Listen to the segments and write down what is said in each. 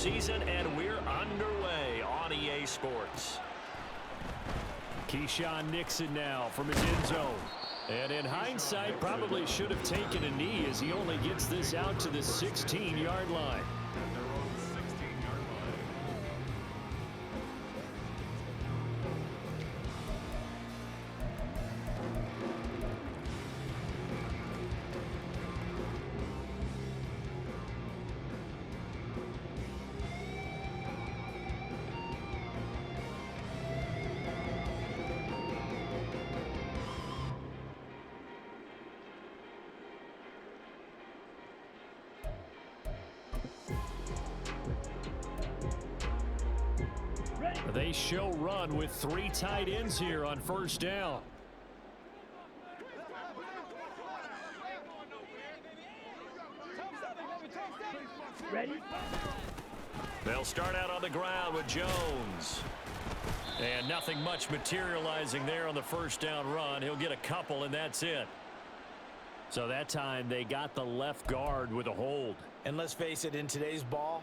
season, and we're underway on EA Sports. Keyshawn Nixon now from his end zone. And in hindsight, probably should have taken a knee as he only gets this out to the 16-yard line. They show run with 3 tight ends here on first down. Ready? They'll start out on the ground with Jones. And nothing much materializing there on the first down run. He'll get a couple, and that's it. So that time they got the left guard with a hold. And let's face it, in today's ball,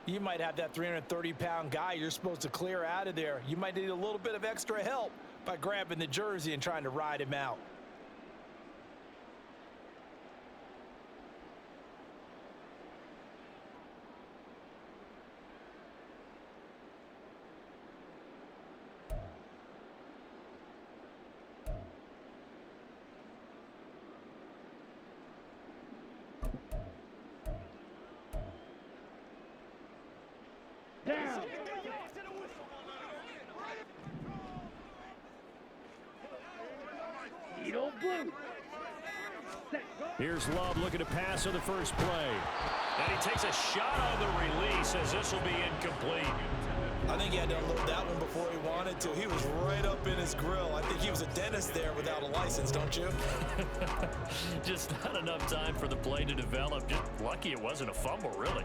you might have that 330-pound guy you're supposed to clear out of there. You might need a little bit of extra help by grabbing the jersey and trying to ride him out. Down. Edo blue. Here's Love looking to pass on the first play. And he takes a shot on the release as this will be incomplete. I think he had to unload that one before he wanted to. He was right up in his grill. I think he was a dentist there without a license, don't you? Just not enough time for the play to develop. Just lucky it wasn't a fumble, really.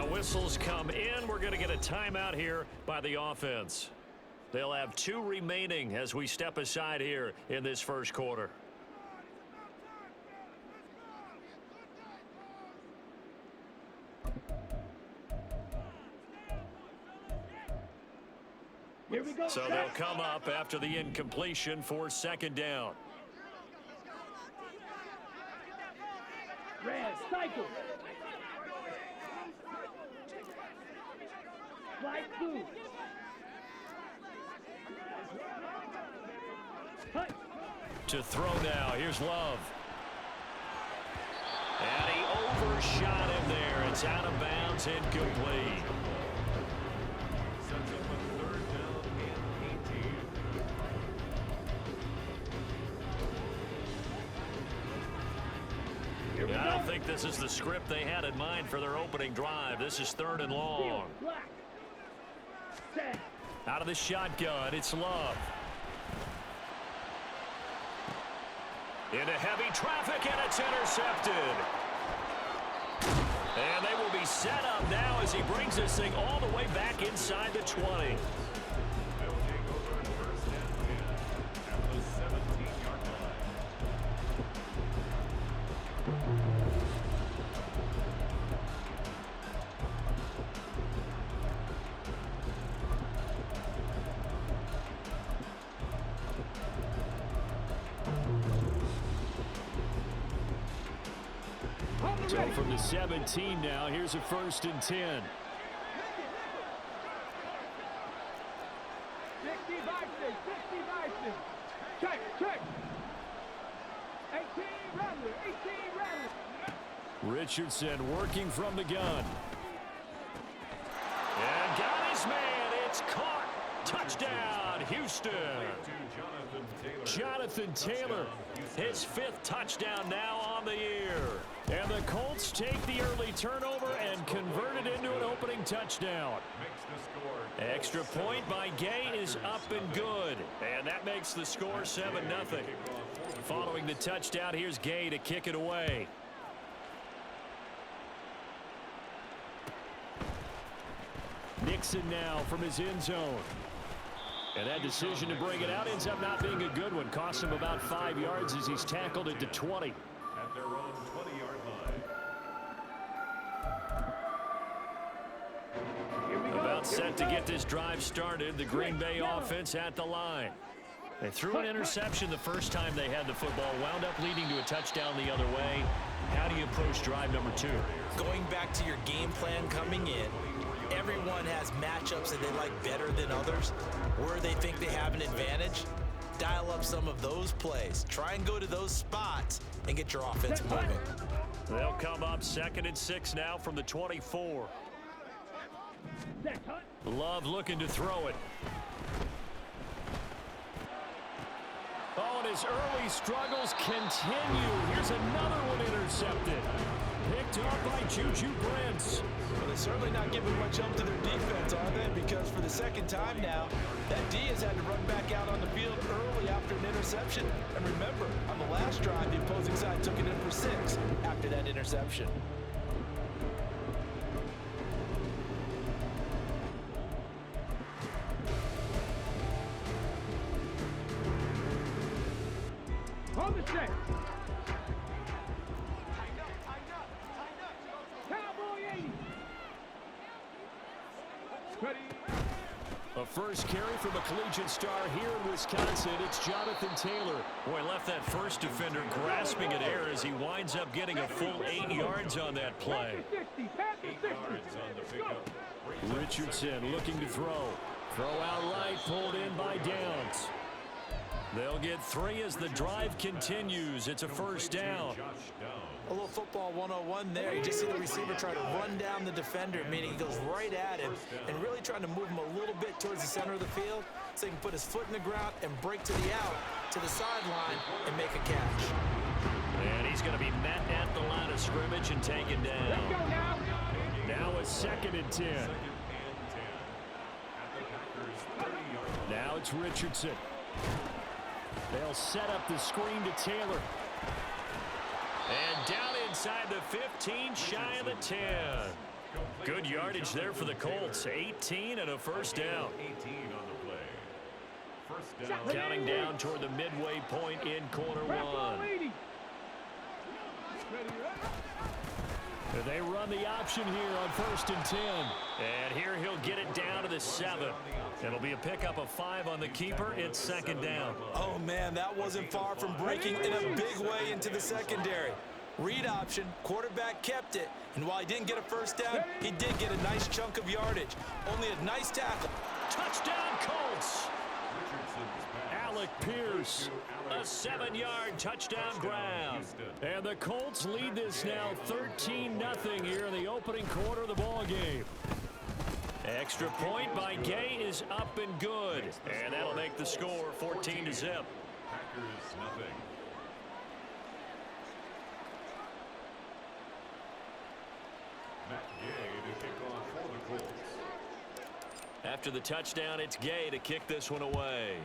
Whistles come in. We're going to get a timeout here by the offense. They'll have 2 remaining as we step aside here in this first quarter. Here we go. So they'll come up after the incompletion for second down. Red cycle. Light blue. Hut. To throw now. Here's Love. And he overshot him there. It's out of bounds, incomplete. I don't think this is the script they had in mind for their opening drive. This is 3rd and long. Out of the shotgun, it's Love. Into heavy traffic, and it's intercepted. And they will be set up now as he brings this thing all the way back inside the 20. So from the 17 now, here's a 1st and 10. 60 Bison. Check. 18 Rattler. Richardson working from the gun. And got his man. It's caught. Touchdown, Houston. Jonathan Taylor, his 5th touchdown now on the year. And the Colts take the early turnover and convert it into an opening touchdown. Extra point by Gay is up and good. And that makes the score 7-0. Following the touchdown, here's Gay to kick it away. Nixon now from his end zone. And that decision to bring it out ends up not being a good one. Costs him about 5 yards as he's tackled it to 20. At their own 20-yard line. About set to get this drive started. The Green Bay offense at the line. They threw an interception the first time they had the football. Wound up leading to a touchdown the other way. How do you approach drive number 2? Going back to your game plan coming in, everyone has matchups that they like better than others, where they think they have an advantage. Dial up some of those plays. Try and go to those spots and get your offense moving. They'll come up 2nd and 6 now from the 24. Love looking to throw it. Oh, and his early struggles continue. Here's another one intercepted. Picked off by Juju Brents. Well, they're certainly not giving much help to their defense, are they? Because for the second time now, that D has had to run back out on the field early after an interception. And remember, on the last drive, the opposing side took it in for 6 after that interception. On the set. Cowboy 80. Ready. A first carry from a collegiate star here in Wisconsin. It's Jonathan Taylor. Boy, left that first defender grasping at air as he winds up getting a full 8 yards on that play. 60, pass the 60. Yards on the pickup. Richardson looking to throw. Throw out right, pulled in by Downs. They'll get 3 as the drive continues. It's a first down. A little football 101 there. You just see the receiver try to run down the defender, meaning he goes right at him and really trying to move him a little bit towards the center of the field so he can put his foot in the ground and break to the out, to the sideline, and make a catch. And he's going to be met at the line of scrimmage and taken down. Let's go now. Now a 2nd and 10. Now it's Richardson. They'll set up the screen to Taylor. And down inside the 15, shy of the 10. Good yardage there for the Colts. 18 and a first down. 18 on the play. First down. Counting down toward the midway point in quarter 1. They run the option here on 1st and 10. And here he'll get it down to the 7. It'll be a pickup of 5 on the keeper. It's 2nd down. Oh, man, that wasn't far from breaking in a big way into the secondary. Read option, quarterback kept it, and while he didn't get a first down, he did get a nice chunk of yardage. Only a nice tackle. Touchdown, Colts! Alec Pierce, a 7-yard touchdown grab. And the Colts lead this now 13-0 here in the opening quarter of the ball game. Extra point by Gay is up and good. And that'll make the score 14-0. Packers nothing. Matt Gay to kick off for the Colts. After the touchdown, it's Gay to kick this one away.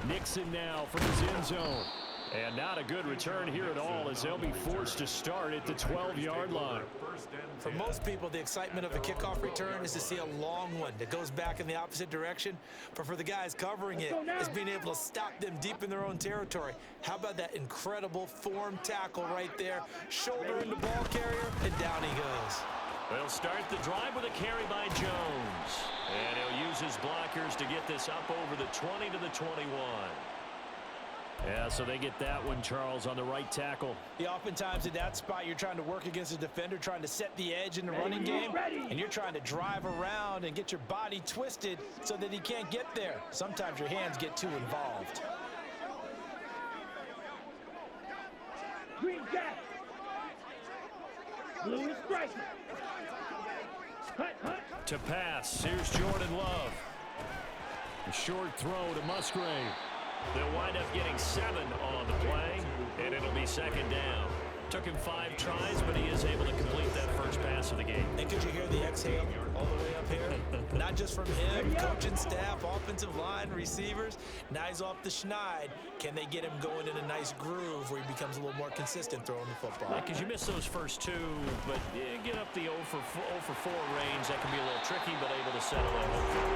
Nixon now from his end zone. And not a good return here at all as they'll be forced to start at the 12-yard line. For most people, the excitement of a kickoff return is to see a long one that goes back in the opposite direction. But for the guys covering it, it's being able to stop them deep in their own territory. How about that incredible form tackle right there? Shoulder in the ball carrier, and down he goes. They'll start the drive with a carry by Jones. And he'll use his blockers to get this up over the 20 to the 21. Yeah, so they get that one, Charles, on the right tackle. Yeah, oftentimes in that spot, you're trying to work against a defender, trying to set the edge in the running game, and you're trying to drive around and get your body twisted so that he can't get there. Sometimes your hands get too involved. Green jack. Blue is striking. Hut, hut. To pass, here's Jordan Love. A short throw to Musgrave. They'll wind up getting 7 on the play, and it'll be 2nd down. Took him 5 tries, but he is able to complete that first pass of the game. And could you hear the exhale all the way up here? Not just from him, coaching staff, offensive line, receivers. Now he's off the schneid. Can they get him going in a nice groove where he becomes a little more consistent throwing the football? Because you miss those first 2, but get up the 0 for 4 range. That can be a little tricky, but able to settle in.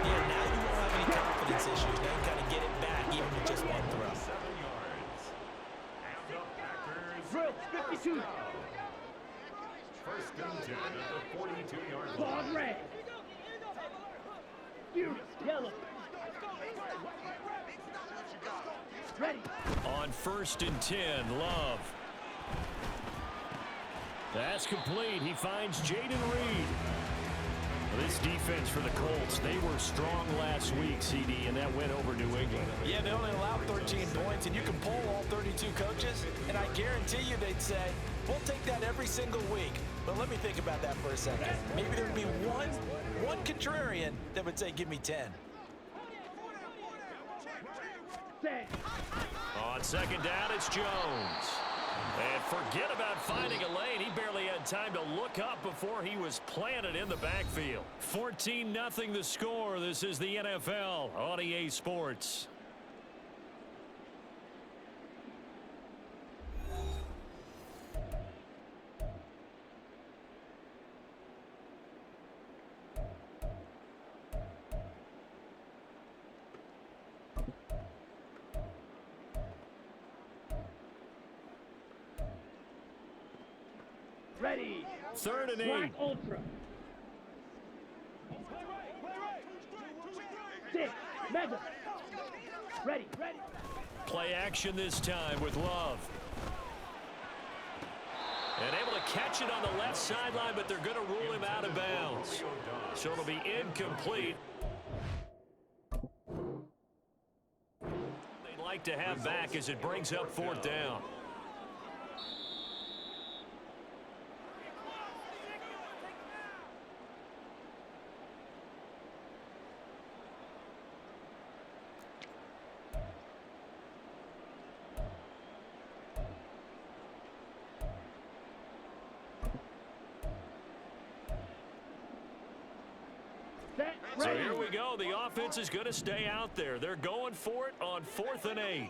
Yeah, now you won't have any confidence issues. Now you got to get it back even with just one throw. 7 yards. And the Packers. Drill, 52. First and 10 at the 42-yard line. Ball red. Furious yellow. Ready. On 1st and 10, Love. That's complete. He finds Jaden Reed. Well, this defense for the Colts, they were strong last week, CD, and that went over New England. Yeah, they only allowed 13 points, and you can poll all 32 coaches, and I guarantee you they'd say, we'll take that every single week. But let me think about that for a second. Maybe there'd be one contrarian that would say, give me 10. On 2nd down, it's Jones. And forget about finding a lane. He barely had time to look up before he was planted in the backfield. 14-0 the score. This is the NFL on EA Sports. Ready. 3rd and 8. Black Ultra. 6. Mega. Ready. Ready. Play action this time with Love. And able to catch it on the left sideline, but they're going to rule him out of bounds. So it'll be incomplete. They'd like to have back as it brings up 4th down. So here we go. The offense is going to stay out there. They're going for it on 4th and 8.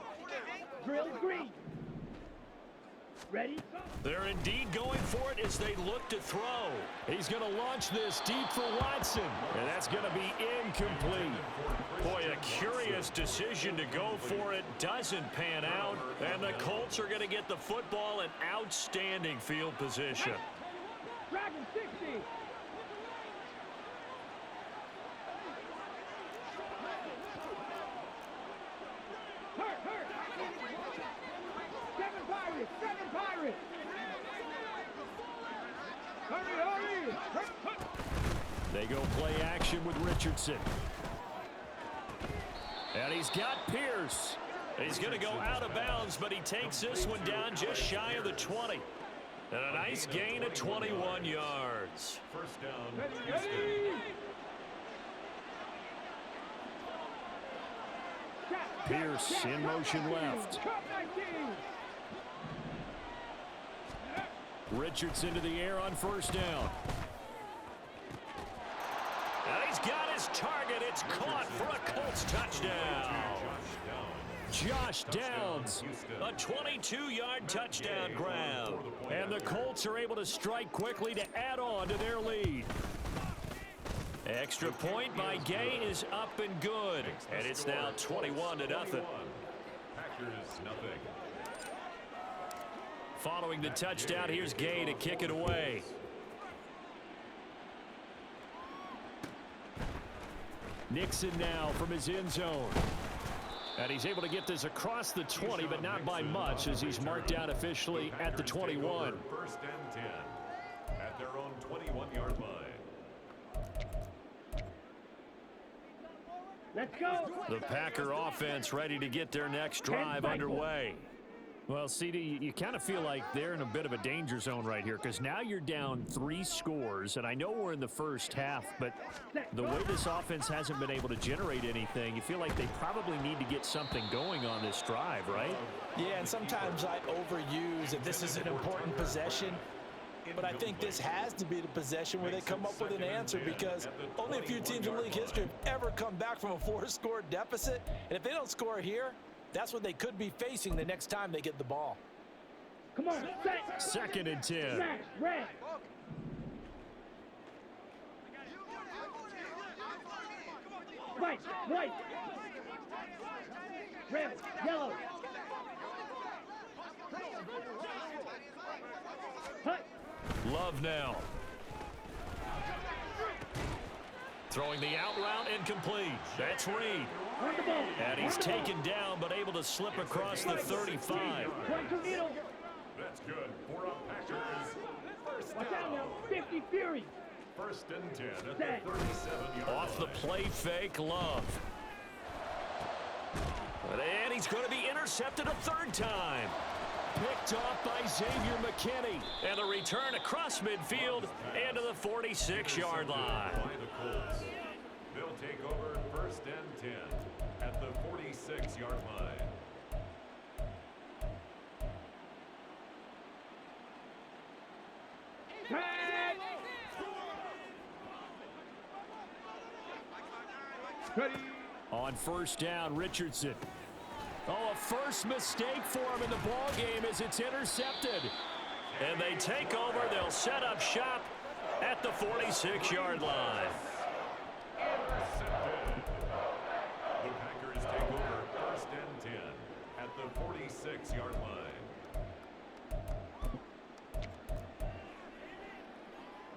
Drill green. Ready. They're indeed going for it as they look to throw. He's going to launch this deep for Watson. And that's going to be incomplete. Boy, a curious decision to go for it. Doesn't pan out. And the Colts are going to get the football in outstanding field position. Dragon 60. Hurt. 7 Pirates. 7 Pirates. Hurry. They go play action with Richardson. And he's got Pierce. He's going to go out of bounds, but he takes this one down just shy of the 20. And a nice gain of 21 yards. First down. Ready. Pierce in motion left. Richardson to the air on 1st down. And he's got his target. It's caught for a Colts touchdown. Josh Downs, a 22-yard touchdown grab. And the Colts are able to strike quickly to add on to their lead. Extra point by Gay is up and good. And it's now 21-0. Packers 0. Following the touchdown, here's Gay to kick it away. Nixon now from his end zone. And he's able to get this across the 20, but not by much as he's marked down officially at the 21. 1st and 10 at their own 21-yard line. Let's go. The Packer offense ready to get their next drive underway. Well, CD, you kind of feel like they're in a bit of a danger zone right here because now you're down 3 scores, and I know we're in the first half, but the way this offense hasn't been able to generate anything, you feel like they probably need to get something going on this drive, right? Yeah, and sometimes I overuse that this is an important possession, but I think this has to be the possession where they come up with an answer because only a few teams in league history have ever come back from a 4-score deficit, and if they don't score here, that's what they could be facing the next time they get the ball. Come on, set. 2nd and 10. Smash, red. White, white. Red, yellow. Hut. Love now. Throwing the out route incomplete. That's Reed. On the ball. And he's taken down, but able to slip across the 35. One tornado. That's good for a Packers. First Watch out now. down. 50 Fury. 1st and 10 at Set. the 37-yard line. Off the play fake, Love. And he's going to be intercepted a 3rd time. Picked off by Xavier McKinney. And the return across midfield into the 46-yard line. By the Colts. They'll take over 1st and 10 at the 46-yard line. Ready. On 1st down, Richardson. Oh, a first mistake for him in the ball game as it's intercepted. And they take over. They'll set up shop at the 46-yard line. Intercepted. The Packers take over 1st and 10 at the 46-yard line.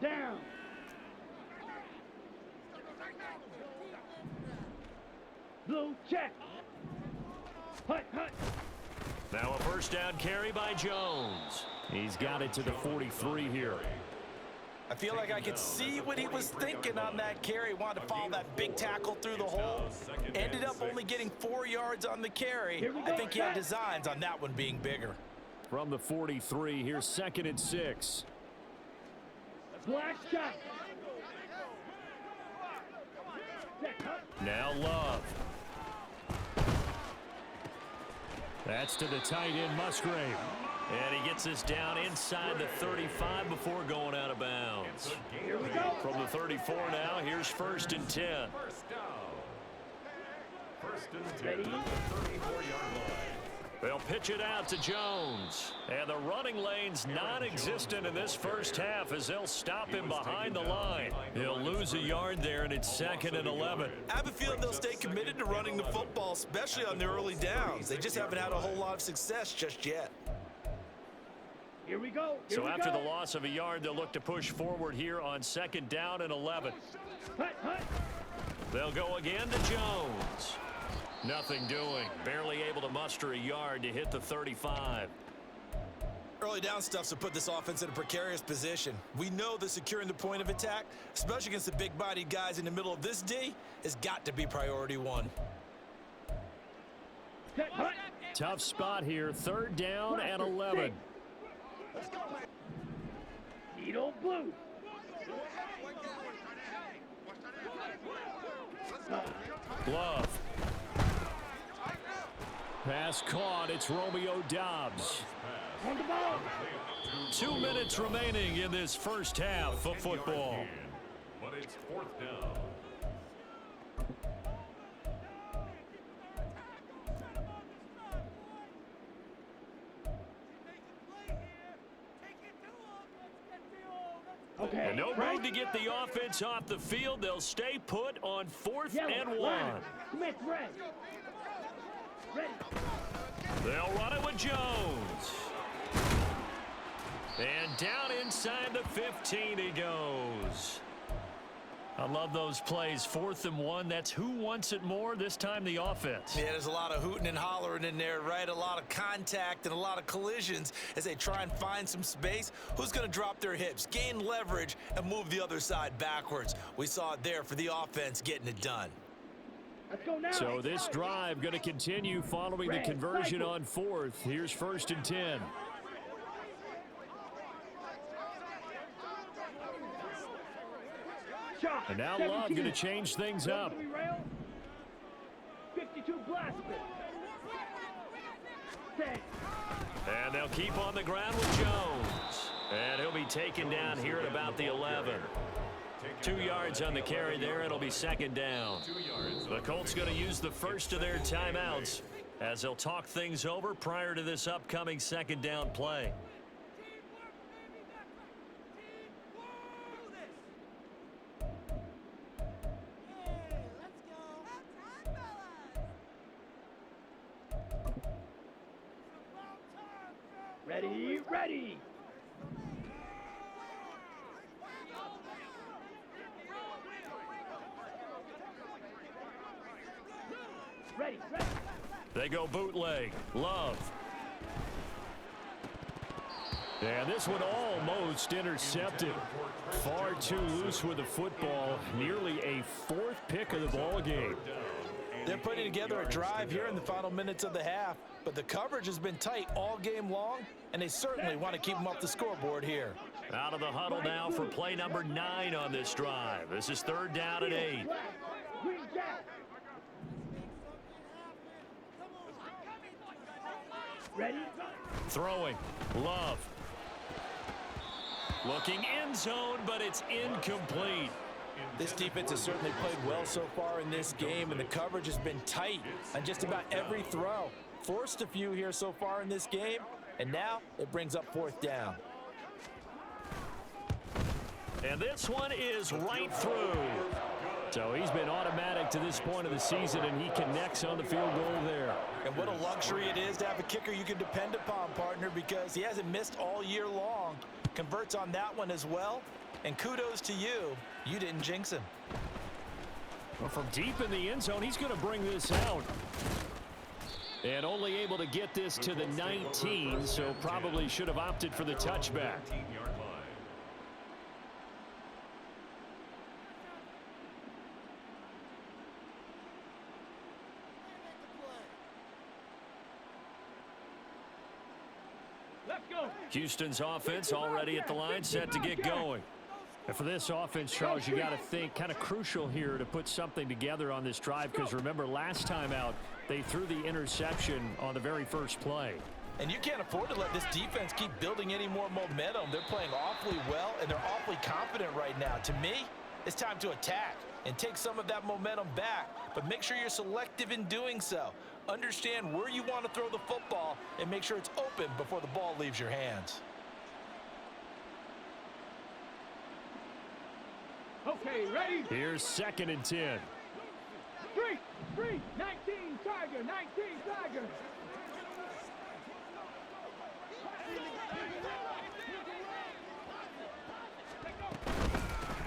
Down. Blue check. Hut, hut. Now a 1st down carry by Jones. He's got it to the 43 here. I feel like I could see what he was thinking on that carry. Wanted to follow that big tackle through the hole. Ended up only getting 4 yards on the carry. I think he had designs on that one being bigger. From the 43, here's 2nd and 6. Black shot. Set, hut. Now Love. That's to the tight end, Musgrave. And he gets this down inside the 35 before going out of bounds. Here we go. From the 34 now, here's 1st and 10. First down. 1st and 10 Ready? at the 34-yard line. They'll pitch it out to Jones. And the running lane's non-existent in this first half as they'll stop him behind the line. He'll lose a yard there, and it's 2nd and 11. I have a feeling they'll stay committed to running the football, especially on the early downs. They just haven't had a whole lot of success just yet. Here we go. Here So we after go. the loss of a yard, they'll look to push forward here on 2nd down and 11. Hut, hut. They'll go again to Jones. Nothing doing. Barely able to muster a yard to hit the 35. Early down stuff's to put this offense in a precarious position. We know that securing the point of attack, especially against the big-bodied guys in the middle of this D, has got to be priority 1. Set, hut. Tough spot here. 3rd down and 11. Let's go, man. Needle blue. Love. Pass caught. It's Romeo Doubs. On the ball. 2 minutes remaining in this first half of football. But it's 4th down. Okay. And no right. move to get the offense off the field. They'll stay put on 4th Yellow. and 1. Line. Smith, red. Ready. They'll run it with Jones. And down inside the 15 he goes. I love those plays. 4th and 1. That's who wants it more, this time the offense. Yeah, there's a lot of hooting and hollering in there, right? A lot of contact and a lot of collisions as they try and find some space. Who's going to drop their hips, gain leverage, and move the other side backwards? We saw it there for the offense getting it done. Let's go now. So this drive going to continue following the conversion on 4th. Here's 1st and 10. And now Love going to change things up. 52 blaster. And they'll keep on the ground with Jones. And he'll be taken down here at about the 11. 2 yards on the carry there. It'll be 2nd down. The Colts going to use the first of their timeouts as they'll talk things over prior to this upcoming 2nd down play. Ready, ready. Ready, ready. They go bootleg. Love. And this one almost intercepted. Far too loose with the football. Nearly a 4th pick of the ball game. They're putting together a drive here in the final minutes of the half, but the coverage has been tight all game long, and they certainly want to keep them off the scoreboard here. Out of the huddle now for play number 9 on this drive. This is 3rd down and 8. Ready? Throwing. Love. Looking end zone, but it's incomplete. This defense has certainly played well so far in this game, and the coverage has been tight on just about every throw. Forced a few here so far in this game, and now it brings up 4th down. And this one is right through. So he's been automatic to this point of the season, and he connects on the field goal there. And what a luxury it is to have a kicker you can depend upon, partner, because he hasn't missed all year long. Converts on that one as well. And kudos to you. You didn't jinx him. Well, from deep in the end zone, he's going to bring this out. And only able to get this to the 19, so probably should have opted for the touchback. Let's go. Houston's offense already at the line, set to get going. And for this offense, Charles, you got to think kind of crucial here to put something together on this drive, because remember last time out they threw the interception on the very first play. And you can't afford to let this defense keep building any more momentum. They're playing awfully well, and they're awfully confident right now. To me, it's time to attack and take some of that momentum back, but make sure you're selective in doing so. Understand where you want to throw the football and make sure it's open before the ball leaves your hands. Okay, ready? Here's 2nd and 10. Three, 19, Tiger, 19, Tiger.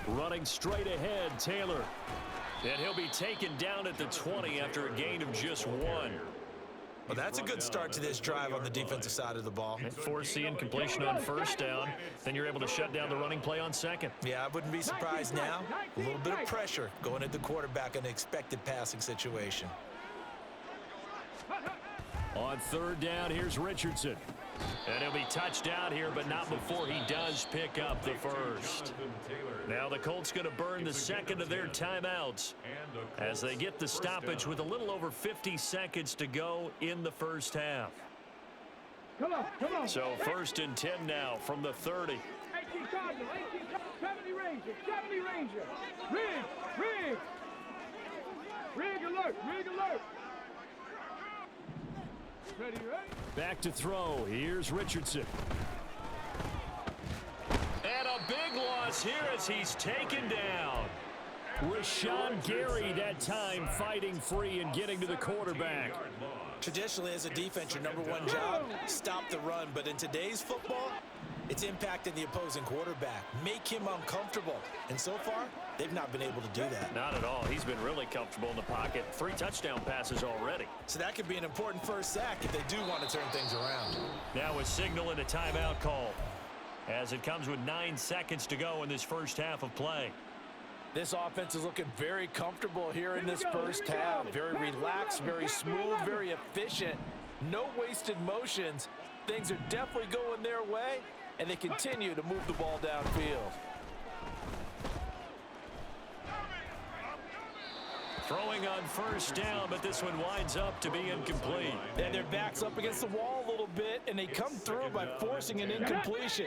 Running straight ahead, Taylor. And he'll be taken down at the 20 after a gain of just 1. Well, that's a good start to this drive on the defensive side of the ball. Force the incompletion on 1st down. Then you're able to shut down the running play on 2nd. Yeah, I wouldn't be surprised now. A little bit of pressure going at the quarterback in an expected passing situation. On 3rd down, here's Richardson. And he'll be touched down here, but not before he does pick up the 1st. Now the Colts going to burn the 2nd of their timeouts as they get the stoppage with a little over 50 seconds to go in the 1st half. Come on. So 1st and 10 now from the 30. 18 Cardinal, 18 Cardinal, 70 Ranger. Rig alert. Ready? Back to throw. Here's Richardson. And a big loss here as he's taken down. Rashawn Gary that time fighting free and getting to the quarterback. Traditionally, as a defense, your number one job, stop the run. But in today's football, it's impacting the opposing quarterback. Make him uncomfortable. And so far, they've not been able to do that. Not at all. He's been really comfortable in the pocket. 3 touchdown passes already. So that could be an important first sack if they do want to turn things around. Now a signal and a timeout call as it comes with 9 seconds to go in this 1st half of play. This offense is looking very comfortable here in this first half. Very relaxed, very smooth, very efficient. No wasted motions. Things are definitely going their way, and they continue to move the ball downfield. Throwing on first down, but this one winds up to be incomplete. And their back's up against the wall a little bit, and they come through by forcing an incompletion.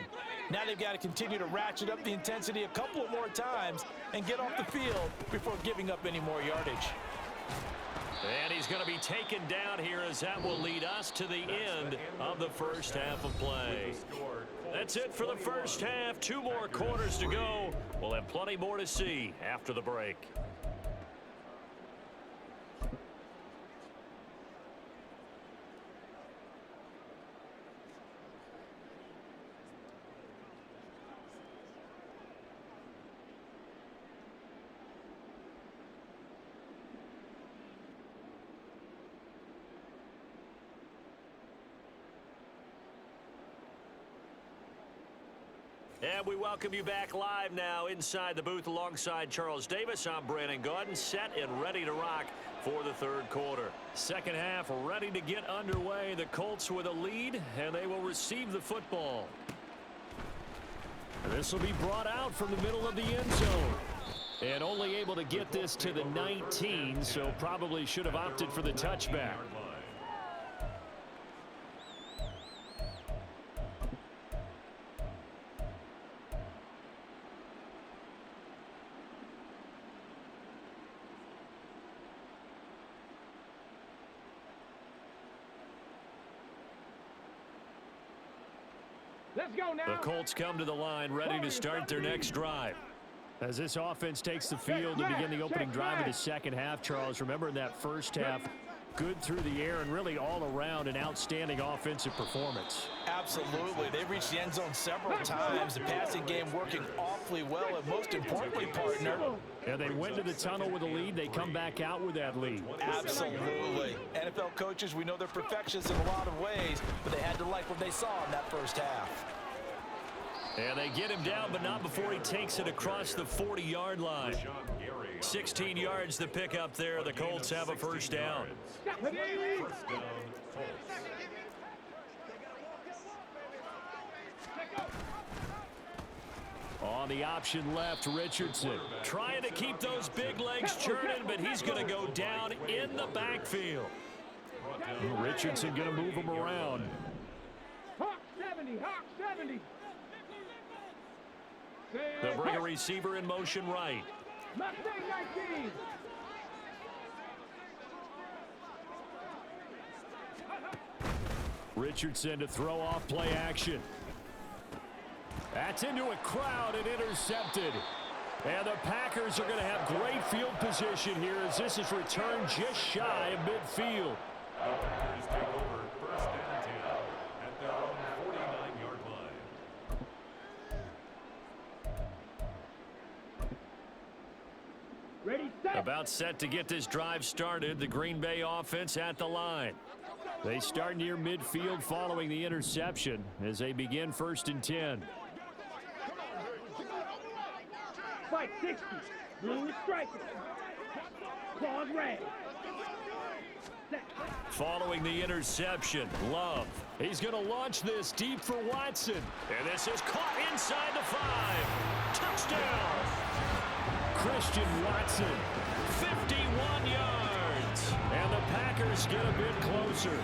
Now they've got to continue to ratchet up the intensity a couple of more times and get off the field before giving up any more yardage. And he's going to be taken down here as that will lead us to the end of the first half of play. That's it for the first half. 2 more quarters to go. We'll have plenty more to see after the break. And we welcome you back live now inside the booth alongside Charles Davis. I'm Brandon Gaudin, set and ready to rock for the third quarter. Second half ready to get underway. The Colts with a lead, and they will receive the football. This will be brought out from the middle of the end zone. And only able to get this to the 19, so probably should have opted for the touchback. Let's go now. The Colts come to the line ready to start their next drive. As this offense takes the field to begin the opening drive of the second half, Charles, remember in that first half, good through the air and really all around an outstanding offensive performance. Absolutely. They've reached the end zone several times. The passing game working awfully well, and most importantly, partner. And they went to the tunnel with a lead. They come back out with that lead. Absolutely. NFL coaches, we know they're perfectionists in a lot of ways, but they had to like what they saw in that first half. And they get him down, but not before he takes it across the 40-yard line. 16 yards to pick up there. The Colts have a first down. On the option left, Richardson. Trying to keep those big legs churning, but he's going to go down in the backfield. Richardson going to move him around. Hawk 70, Hawk 70. They'll bring a receiver in motion right. Mustang 19. Richardson to throw off play action. That's into a crowd and intercepted. And the Packers are going to have great field position here as this is returned just shy of midfield. The Packers take over first and 10 at their own 49-yard line. Ready, set. About set to get this drive started. The Green Bay offense at the line. They start near midfield following the interception as they begin first and 10. Fight 60. Blue is striking. Claws red. Following the interception, Love. He's going to launch this deep for Watson. And this is caught inside the 5. Touchdown. Christian Watson. 51 yards. And the Packers get a bit closer.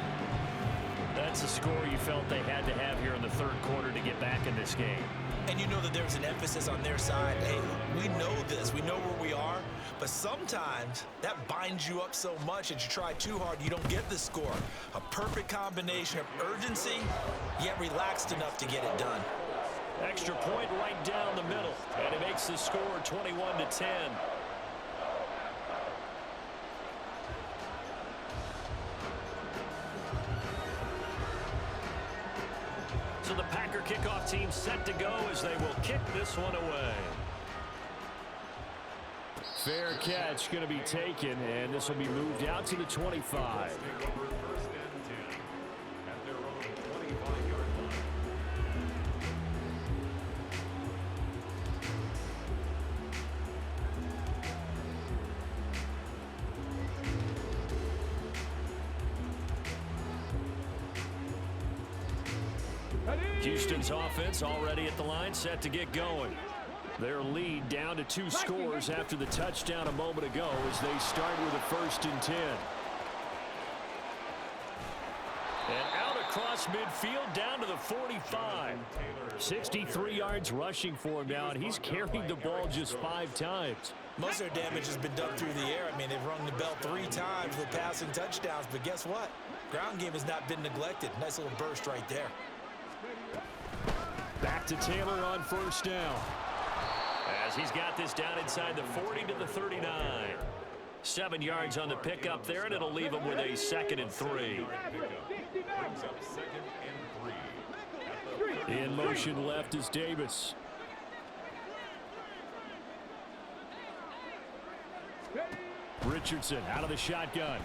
That's a score you felt they had to have here in the third quarter to get back in this game. And you know that there's an emphasis on their side. Hey, we know this. We know where we are. But sometimes that binds you up so much that you try too hard, you don't get the score. A perfect combination of urgency, yet relaxed enough to get it done. Extra point right down the middle. And it makes the score 21-10. So the Packer kickoff team set to go as they will kick this one away. Fair catch going to be taken, and this will be moved out to the 25. Take over first and 10 at their own 25-yard line. Houston's offense already at the line, set to get going. Their lead down to 2 scores after the touchdown a moment ago as they start with a 1st and 10. And out across midfield down to the 45. 63 yards rushing for him now, and he's carried the ball just 5 times. Most of their damage has been done through the air. I mean, they've rung the bell 3 times with passing touchdowns, but guess what? Ground game has not been neglected. Nice little burst right there. Back to Taylor on 1st down. As he's got this down inside the 40 to the 39. 7 yards on the pickup there, and it'll leave him with a 2nd and 3. In motion left is Davis. Richardson out of the shotgun.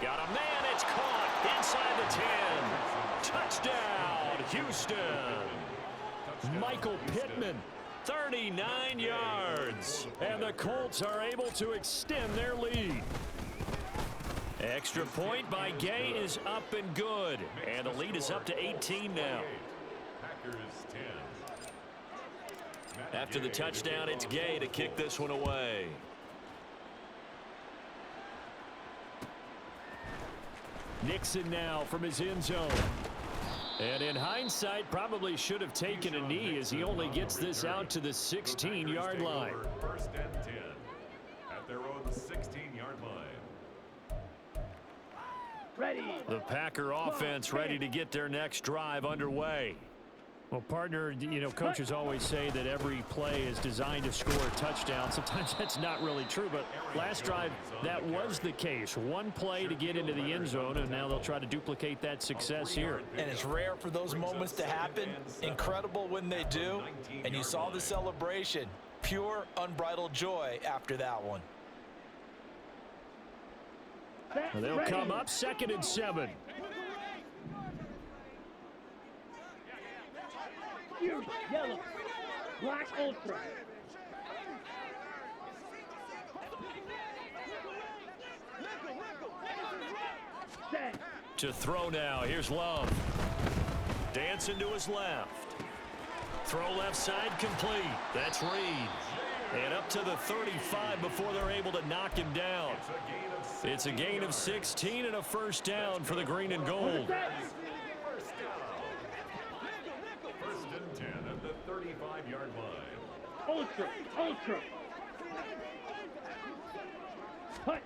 Got a man, it's caught inside the 10. Touchdown, Houston. Michael Pittman, 39 yards. And the Colts are able to extend their lead. Extra point by Gay is up and good. And the lead is up to 18 now. After the touchdown, it's Gay to kick this one away. Nixon now from his end zone. And in hindsight, probably should have taken a knee as he only gets this out to the 16-yard line. 1st and 10 at their own 16-yard line. Ready. The Packer offense ready to get their next drive underway. Well, partner, you know, coaches always say that every play is designed to score a touchdown. Sometimes that's not really true, but last drive, that was the case. One play to get into the end zone, and now they'll try to duplicate that success here. And it's rare for those moments to happen. Incredible when they do. And you saw the celebration. Pure, unbridled joy after that one. They'll come up 2nd and 7. Yellow. Black ultra. To throw now. Here's Love. Dancing to his left. Throw left side complete. That's Reed. And up to the 35 before they're able to knock him down. It's a gain of 16 and a 1st down for the green and gold. 1st and 10 at the 35-yard line. Ultra. Hut.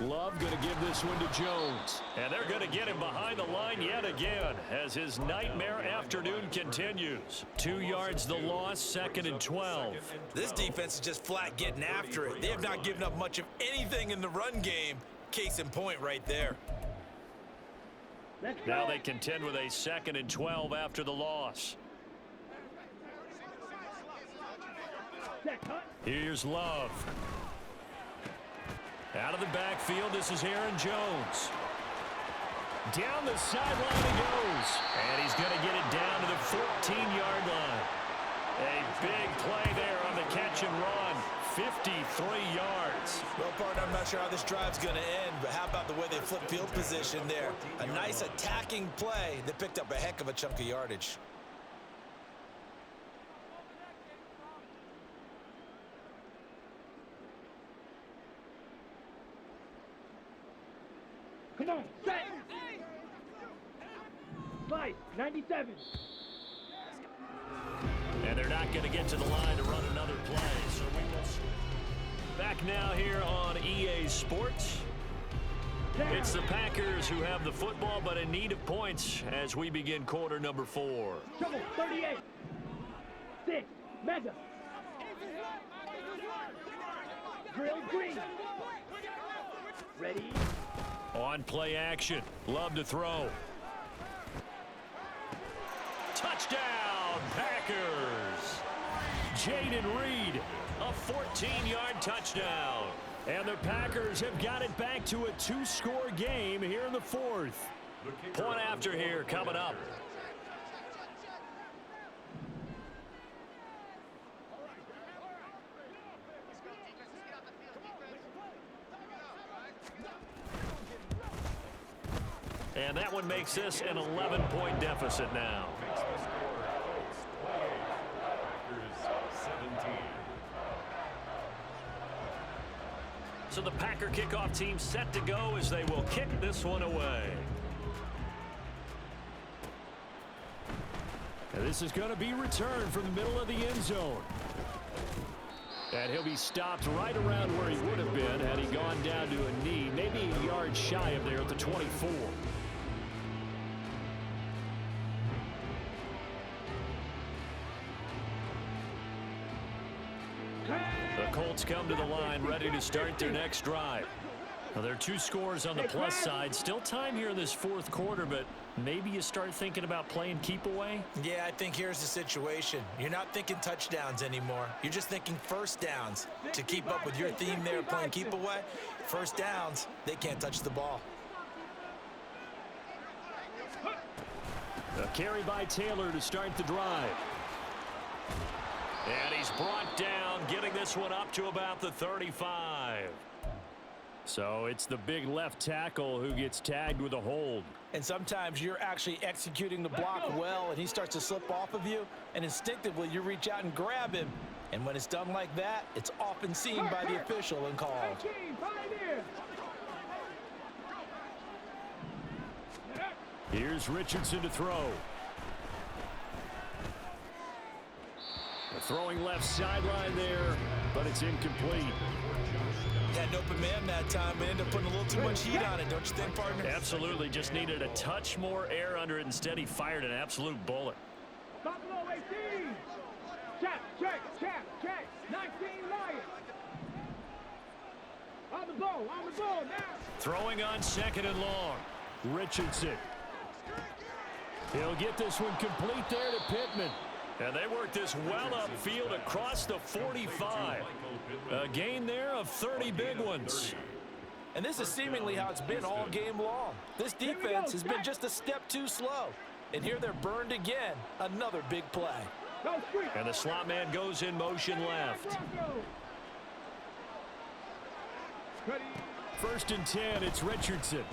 Love going to give this one to Jones. And they're going to get him behind the line yet again as his nightmare afternoon continues. 2 yards the loss, 2nd and 12. This defense is just flat getting after it. They have not given up much of anything in the run game. Case in point right there. Now they contend with a 2nd and 12 after the loss. Here's Love. Out of the backfield, this is Aaron Jones. Down the sideline he goes. And he's going to get it down to the 14-yard line. A big play there on the catch and run. 53 yards. Well, partner, I'm not sure how this drive's going to end, but how about the way they flipped field position there? A nice attacking play that picked up a heck of a chunk of yardage. Come on, set. Fight, 97. And they're not going to get to the line to run another play. So we will back now here on EA Sports. It's the Packers who have the football, but in need of points as we begin quarter number 4. Trouble, 38. 6, Mega. Drill green. Ready. On play action. Love to throw. Touchdown, Packers. Jaden Reed, a 14-yard touchdown. And the Packers have got it back to a 2-score game here in the 4th. Point after here coming up. And that one makes this an 11-point deficit now. Makes the score Colts 28, Packers 17. So the Packer kickoff team set to go as they will kick this one away. And this is going to be returned from the middle of the end zone. And he'll be stopped right around where he would have been had he gone down to a knee, maybe a yard shy of there at the 24. The Colts come to the line ready to start their next drive. Well, there are 2 scores on the plus side. Still time here in this fourth quarter, but maybe you start thinking about playing keep away? Yeah, I think here's the situation. You're not thinking touchdowns anymore. You're just thinking first downs. To keep up with your theme there, playing keep away, first downs, they can't touch the ball. A carry by Taylor to start the drive. And he's brought down, getting this one up to about the 35. So it's the big left tackle who gets tagged with a hold. And sometimes you're actually executing the block well, and he starts to slip off of you, and instinctively you reach out and grab him. And when it's done like that, it's often seen by the official and called. Here's Richardson to throw. The throwing left sideline there, but it's incomplete. Had an open man that time, but ended up putting a little too much heat on it, don't you think, partner? Absolutely, just needed a touch more air under it. Instead, he fired an absolute bullet. Buffalo 18. Check. 19 Lions. On the ball now. Throwing on 2nd and long. Richardson. He'll get this one complete there to Pittman. And they work this well upfield across the 45. A gain there of 30 big ones. And this is seemingly how it's been all game long. This defense has been just a step too slow. And here they're burned again. Another big play. And the slot man goes in motion left. 1st and 10, it's Richardson.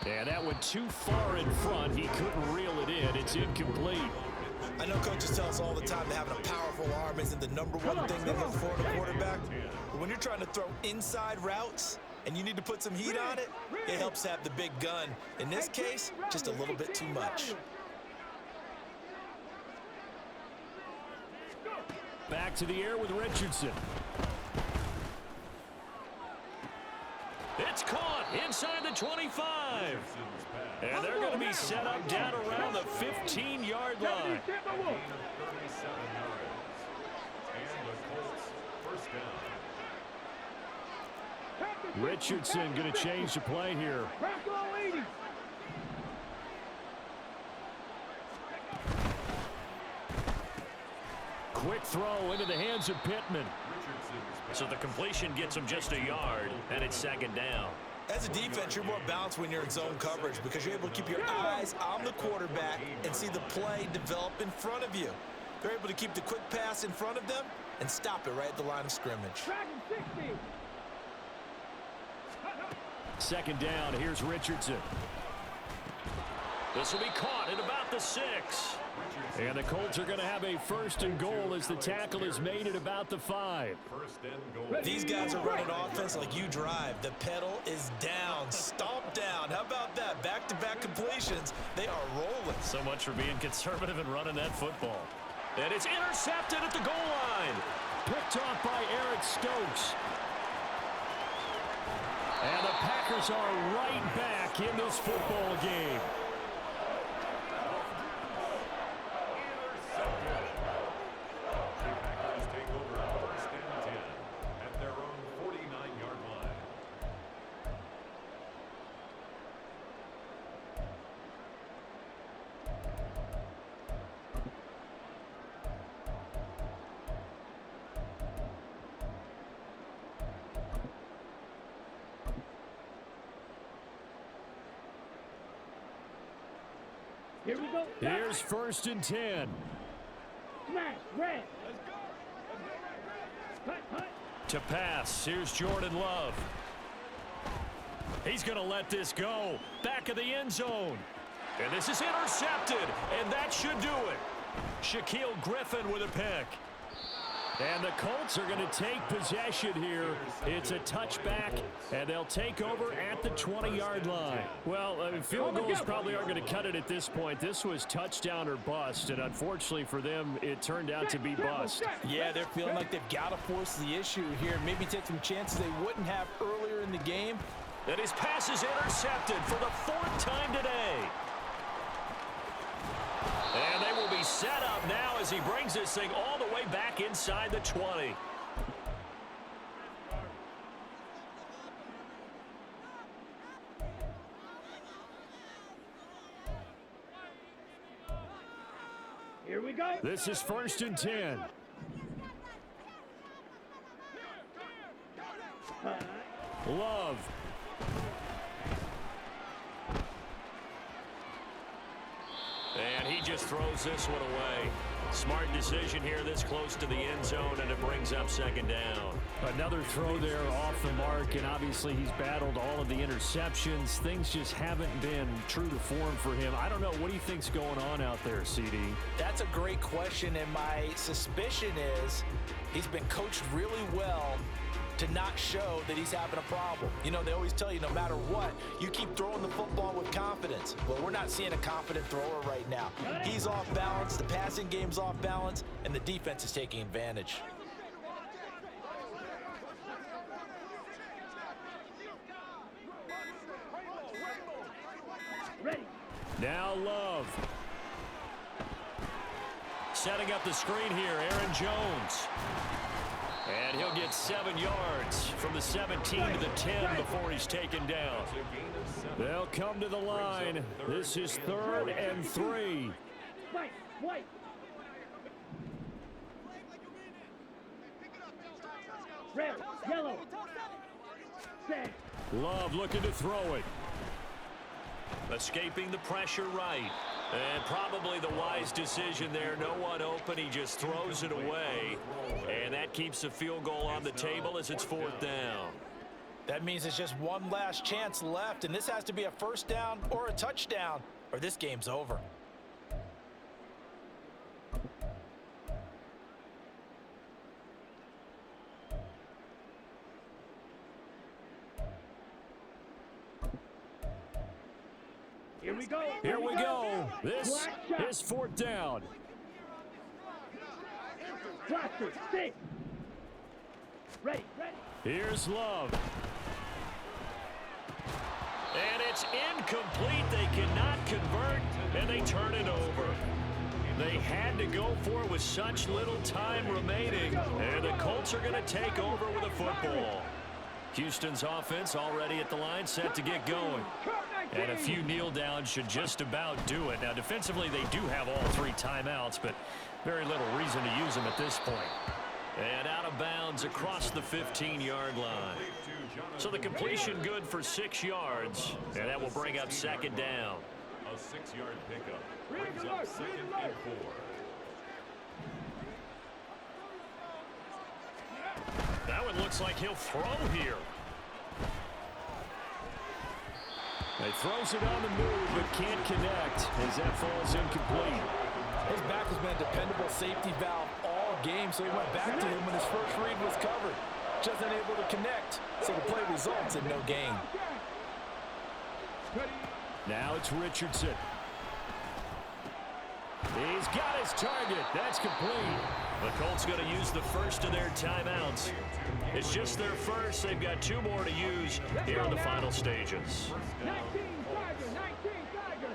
And that went too far in front. He couldn't reel it in. It's incomplete. I know coaches tell us all the time that having a powerful arm isn't the #1 thing they look for in a quarterback. But when you're trying to throw inside routes and you need to put some heat on it, it helps have the big gun. In this case, just a little bit too much. Back to the air with Richardson. It's caught inside the 25. And they're going to be set up down around the 15-yard line. Gain of 37 yards. And the Colts first down. Richardson going to change the play here. Quick throw into the hands of Pittman. So the completion gets him just a yard, and it's 2nd down. As a defense, you're more balanced when you're in zone coverage because you're able to keep your eyes on the quarterback and see the play develop in front of you. They're able to keep the quick pass in front of them and stop it right at the line of scrimmage. 2nd down, here's Richardson. This will be caught at about the 6. And the Colts are going to have a 1st and goal as the tackle is made at about the 5. First and goal. These guys are running offense like you drive. The pedal is down, stomp down. How about that? Back-to-back completions. They are rolling. So much for being conservative and running that football. And it's intercepted at the goal line. Picked off by Eric Stokes. And the Packers are right back in this football game. Packers take over 1st and 10 at their own 49-yard line. Here we go. Here's 1st and 10. Smash, red. Hut. To pass, here's Jordan Love. He's going to let this go. Back of the end zone. And this is intercepted, and that should do it. Shaquille Griffin with a pick. And the Colts are going to take possession here. It's a touchback, and they'll take over at the 20-yard line. Well, field goals probably aren't going to cut it at this point. This was touchdown or bust, and unfortunately for them, it turned out to be bust. Yeah, they're feeling like they've got to force the issue here. Maybe take some chances they wouldn't have earlier in the game. And his pass is intercepted for the 4th time today. And they will be set up now as he brings this thing all the way back inside the 20. Here we go. This is 1st and 10. Love. And he just throws this one away. Smart decision here this close to the end zone, and it brings up 2nd down. Another throw there off the mark, and obviously he's battled all of the interceptions. Things just haven't been true to form for him. I don't know. What do you think's going on out there, CD? That's a great question, and my suspicion is he's been coached really well to not show that he's having a problem. You know, they always tell you no matter what, you keep throwing the football with confidence. Well, we're not seeing a confident thrower right now. He's off balance, the passing game's off balance, and the defense is taking advantage. Ready. Now Love. Setting up the screen here, Aaron Jones. And he'll get 7 yards from the 17 to the 10 before he's taken down. They'll come to the line. This is 3rd and 3. White. Red, yellow. Set. Love looking to throw it. Escaping the pressure right. And probably the wise decision there. No one open. He just throws it away. And that keeps the field goal on the table as it's 4th down. That means there's just one last chance left, and this has to be a 1st down or a touchdown, or this game's over. Here we go. Here we go. This is 4th down. Cluster, 6. Ready. Here's Love. And it's incomplete. They cannot convert, and they turn it over. They had to go for it with such little time remaining, and the Colts are going to take over with a football. Houston's offense already at the line, set to get going. And a few kneel downs should just about do it. Now, defensively, they do have all 3 timeouts, but very little reason to use them at this point. And out of bounds across the 15-yard line. So the completion good for 6 yards, and that will bring up 2nd down. A 6-yard pickup brings up 2nd and 4. That one looks like he'll throw here. He throws it on the move, but can't connect as that falls incomplete. His back has been a dependable safety valve all game, so he went back to him when his first read was covered. Just unable to connect, so the play results in no gain. Now it's Richardson. He's got his target. That's complete. The Colts going to use the first of their timeouts. It's just their first. They've got 2 more to use here in the final stages. 19 Tiger.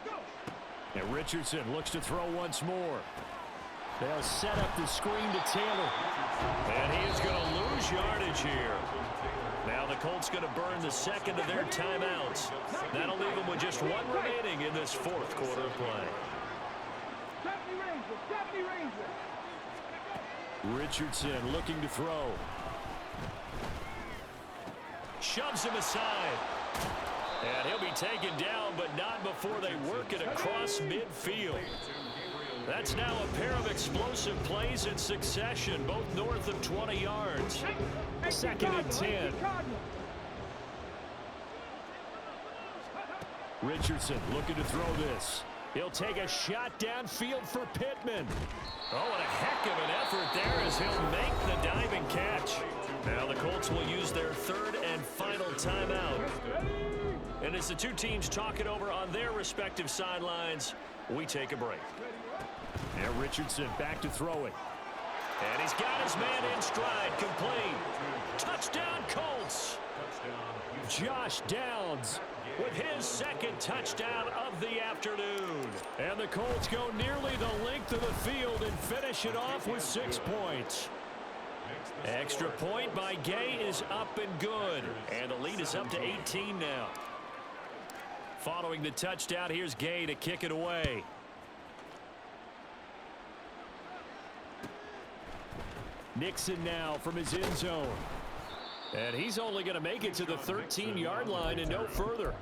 Go. And Richardson looks to throw once more. They'll set up the screen to Taylor. And he is going to lose yardage here. Now the Colts going to burn the 2nd of their timeouts. That'll leave them with just 1 remaining in this 4th quarter of play. 70 Ranger. Richardson looking to throw. Shoves him aside. And he'll be taken down, but not before they work it across midfield. That's now a pair of explosive plays in succession, both north of 20 yards. 2nd and 10. Richardson looking to throw this. He'll take a shot downfield for Pittman. Oh, and a heck of an effort there as he'll make the diving catch. Now the Colts will use their third and final timeout. And as the two teams talk it over on their respective sidelines, we take a break. And Richardson back to throwing. And he's got his man in stride, complete. Touchdown, Colts. Josh Downs with his second touchdown of the afternoon. And the Colts go nearly the length of the field and finish it off with 6 points. Extra point by Gay is up and good. And the lead is up to 18 now. Following the touchdown, here's Gay to kick it away. Nixon now from his end zone. And he's only going to make it to the 13-yard line and no further.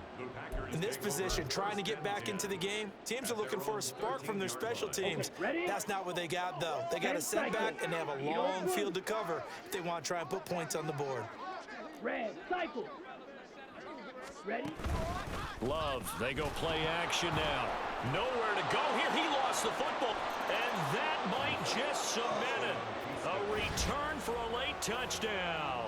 In this position, trying to get back into the game, teams are looking for a spark from their special teams. That's not what they got, though. They got a setback, and they have a long field to cover if they want to try and put points on the board. Red, cycle. Ready? Love, they go play action now. Nowhere to go here. He lost the football, and that might just cement it. A return for a late touchdown.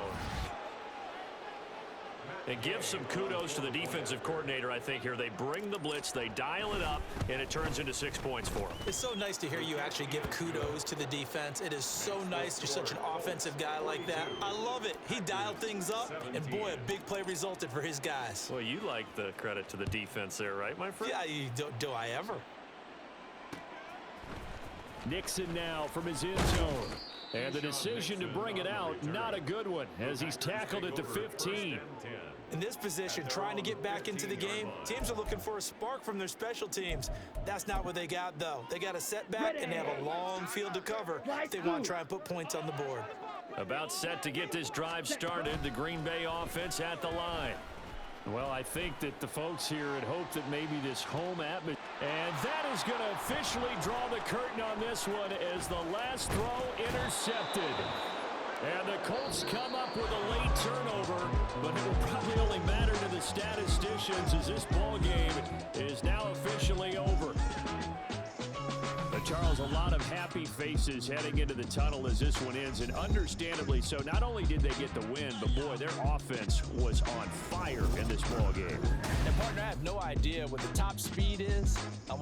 And give some kudos to the defensive coordinator, I think, here. They bring the blitz, they dial it up, and it turns into 6 points for them. It's so nice to hear you actually give kudos to the defense. It is so nice you're such an offensive guy like that. I love it. He dialed things up, and boy, a big play resulted for his guys. Well, you like the credit to the defense there, right, my friend? Yeah, do I ever? Nixon now from his end zone. And the decision to bring it out, not a good one, as he's tackled at the 15. In this position, trying to get back into the game, teams are looking for a spark from their special teams. That's not what they got, though. They got a setback, and they have a long field to cover if they want to try and put points on the board. About set to get this drive started, the Green Bay offense at the line. Well, I think that the folks here had hoped that maybe this home atmosphere. And that is going to officially draw the curtain on this one as the last throw intercepted. And the Colts come up with a late turnover, but it will probably only matter to the statisticians as this ball game is now officially over. But Charles, a lot of happy faces heading into the tunnel as this one ends, and understandably so. Not only did they get the win, but boy, their offense was on fire in this ball game. And partner, I have no idea what the top speed is.